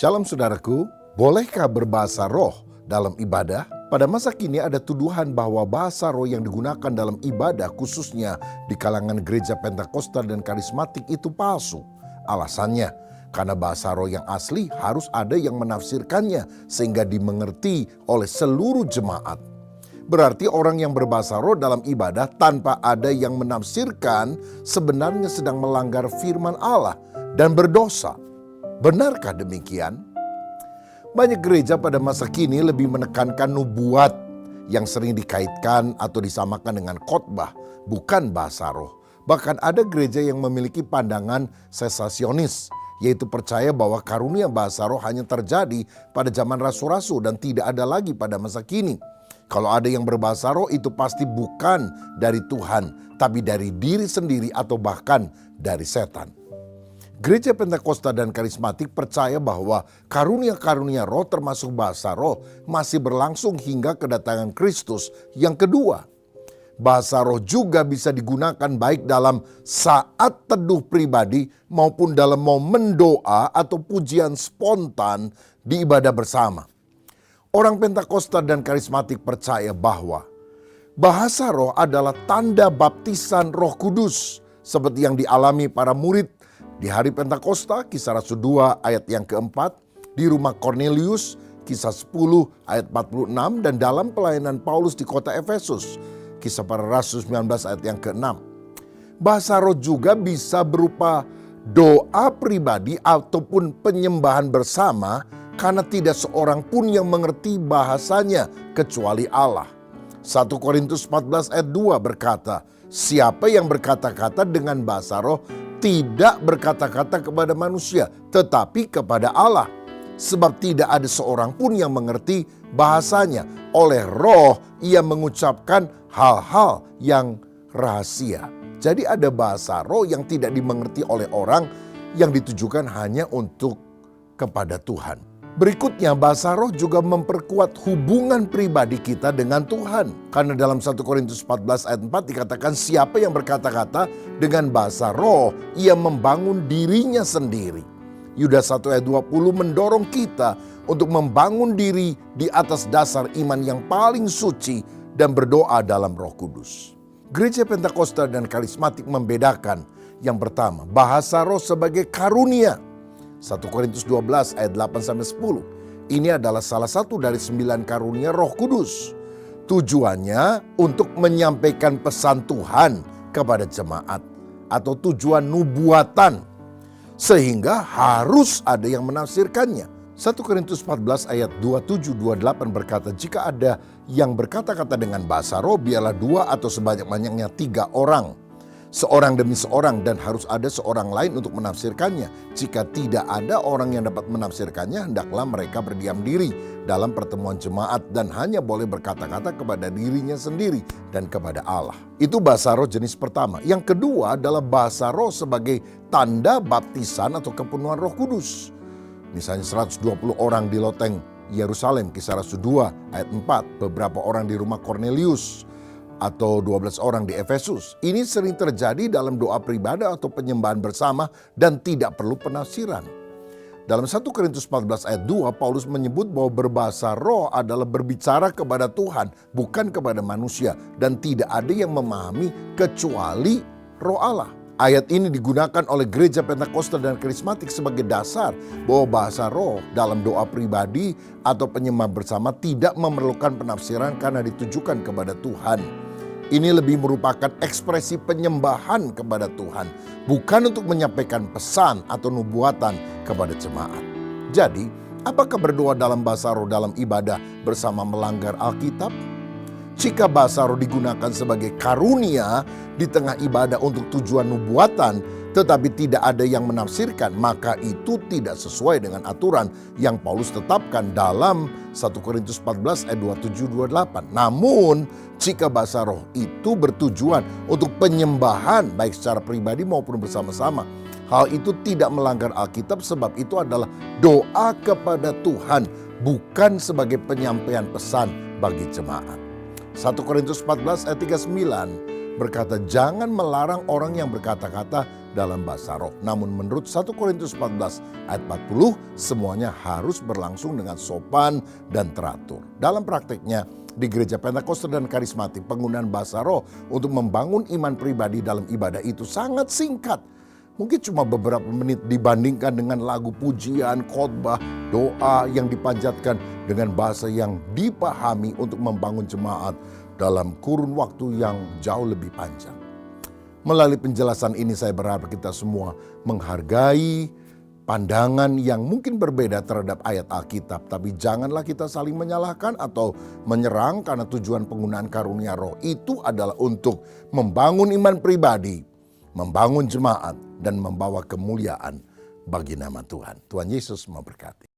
Shalom saudaraku, bolehkah berbahasa roh dalam ibadah? Pada masa kini ada tuduhan bahwa bahasa roh yang digunakan dalam ibadah khususnya di kalangan gereja Pentakosta dan karismatik itu palsu. Alasannya, karena bahasa roh yang asli harus ada yang menafsirkannya sehingga dimengerti oleh seluruh jemaat. Berarti orang yang berbahasa roh dalam ibadah tanpa ada yang menafsirkan sebenarnya sedang melanggar firman Allah dan berdosa. Benarkah demikian? Banyak gereja pada masa kini lebih menekankan nubuat yang sering dikaitkan atau disamakan dengan khotbah, bukan bahasa roh. Bahkan ada gereja yang memiliki pandangan sesasionis, yaitu percaya bahwa karunia bahasa roh hanya terjadi pada zaman rasul-rasul dan tidak ada lagi pada masa kini. Kalau ada yang berbahasa roh itu pasti bukan dari Tuhan, tapi dari diri sendiri atau bahkan dari setan. Gereja Pentakosta dan karismatik percaya bahwa karunia-karunia roh termasuk bahasa roh masih berlangsung hingga kedatangan Kristus yang kedua. Bahasa roh juga bisa digunakan baik dalam saat teduh pribadi maupun dalam momen doa atau pujian spontan di ibadah bersama. Orang Pentakosta dan karismatik percaya bahwa bahasa roh adalah tanda baptisan Roh Kudus seperti yang dialami para murid di hari Pentakosta, Kisah Rasul 2 ayat yang keempat, di rumah Cornelius, Kisah 10 ayat 46, dan dalam pelayanan Paulus di kota Efesus, Kisah Para Rasul 19 ayat yang ke-6. Bahasa roh juga bisa berupa doa pribadi ataupun penyembahan bersama karena tidak seorang pun yang mengerti bahasanya kecuali Allah. 1 Korintus 14 ayat 2 berkata, siapa yang berkata-kata dengan bahasa roh tidak berkata-kata kepada manusia, tetapi kepada Allah. Sebab tidak ada seorang pun yang mengerti bahasanya. Oleh roh ia mengucapkan hal-hal yang rahasia. Jadi ada bahasa roh yang tidak dimengerti oleh orang yang ditujukan hanya untuk kepada Tuhan. Berikutnya bahasa roh juga memperkuat hubungan pribadi kita dengan Tuhan. Karena dalam 1 Korintus 14 ayat 4 dikatakan siapa yang berkata-kata dengan bahasa roh ia membangun dirinya sendiri. Yudas 1 ayat 20 mendorong kita untuk membangun diri di atas dasar iman yang paling suci dan berdoa dalam Roh Kudus. Gereja Pentakosta dan karismatik membedakan yang pertama bahasa roh sebagai karunia. 1 Korintus 12 ayat 8-10. Ini adalah salah satu dari 9 karunia Roh Kudus. Tujuannya untuk menyampaikan pesan Tuhan kepada jemaat atau tujuan nubuatan. Sehingga harus ada yang menafsirkannya. 1 Korintus 14 ayat 27-28 berkata, jika ada yang berkata-kata dengan bahasa roh, biarlah 2 atau sebanyak-banyaknya 3 orang. Seorang demi seorang dan harus ada seorang lain untuk menafsirkannya. Jika tidak ada orang yang dapat menafsirkannya, hendaklah mereka berdiam diri dalam pertemuan jemaat dan hanya boleh berkata-kata kepada dirinya sendiri dan kepada Allah. Itu bahasa roh jenis pertama. Yang kedua adalah bahasa roh sebagai tanda baptisan atau kepenuhan Roh Kudus. Misalnya 120 orang di loteng Yerusalem, Kisah Rasul 2 ayat 4, beberapa orang di rumah Cornelius, atau 12 orang di Efesus. Ini sering terjadi dalam doa pribadi atau penyembahan bersama dan tidak perlu penafsiran. Dalam 1 Korintus 14 ayat 2, Paulus menyebut bahwa berbahasa roh adalah berbicara kepada Tuhan, bukan kepada manusia. Dan tidak ada yang memahami kecuali roh Allah. Ayat ini digunakan oleh gereja Pentakosta dan karismatik sebagai dasar bahwa bahasa roh dalam doa pribadi atau penyembahan bersama tidak memerlukan penafsiran karena ditujukan kepada Tuhan. Ini lebih merupakan ekspresi penyembahan kepada Tuhan, bukan untuk menyampaikan pesan atau nubuatan kepada jemaat. Jadi, apakah berdoa dalam bahasa roh dalam ibadah bersama melanggar Alkitab? Jika bahasa roh digunakan sebagai karunia di tengah ibadah untuk tujuan nubuatan, tetapi tidak ada yang menafsirkan, maka itu tidak sesuai dengan aturan yang Paulus tetapkan dalam 1 Korintus 14 ayat 27-28. Namun, jika bahasa roh itu bertujuan untuk penyembahan baik secara pribadi maupun bersama-sama, hal itu tidak melanggar Alkitab sebab itu adalah doa kepada Tuhan, bukan sebagai penyampaian pesan bagi jemaat. 1 Korintus 14 ayat 39 berkata jangan melarang orang yang berkata-kata dalam bahasa roh. Namun menurut 1 Korintus 14 ayat 40 semuanya harus berlangsung dengan sopan dan teratur. Dalam prakteknya di gereja Pentakosta dan Karismatik penggunaan bahasa roh untuk membangun iman pribadi dalam ibadah itu sangat singkat. Mungkin cuma beberapa menit dibandingkan dengan lagu pujian, khotbah, doa yang dipanjatkan dengan bahasa yang dipahami untuk membangun jemaat dalam kurun waktu yang jauh lebih panjang. Melalui penjelasan ini saya berharap kita semua menghargai pandangan yang mungkin berbeda terhadap ayat Alkitab. Tapi janganlah kita saling menyalahkan atau menyerang karena tujuan penggunaan karunia roh itu adalah untuk membangun iman pribadi, membangun jemaat, dan membawa kemuliaan bagi nama Tuhan. Tuhan Yesus memberkati.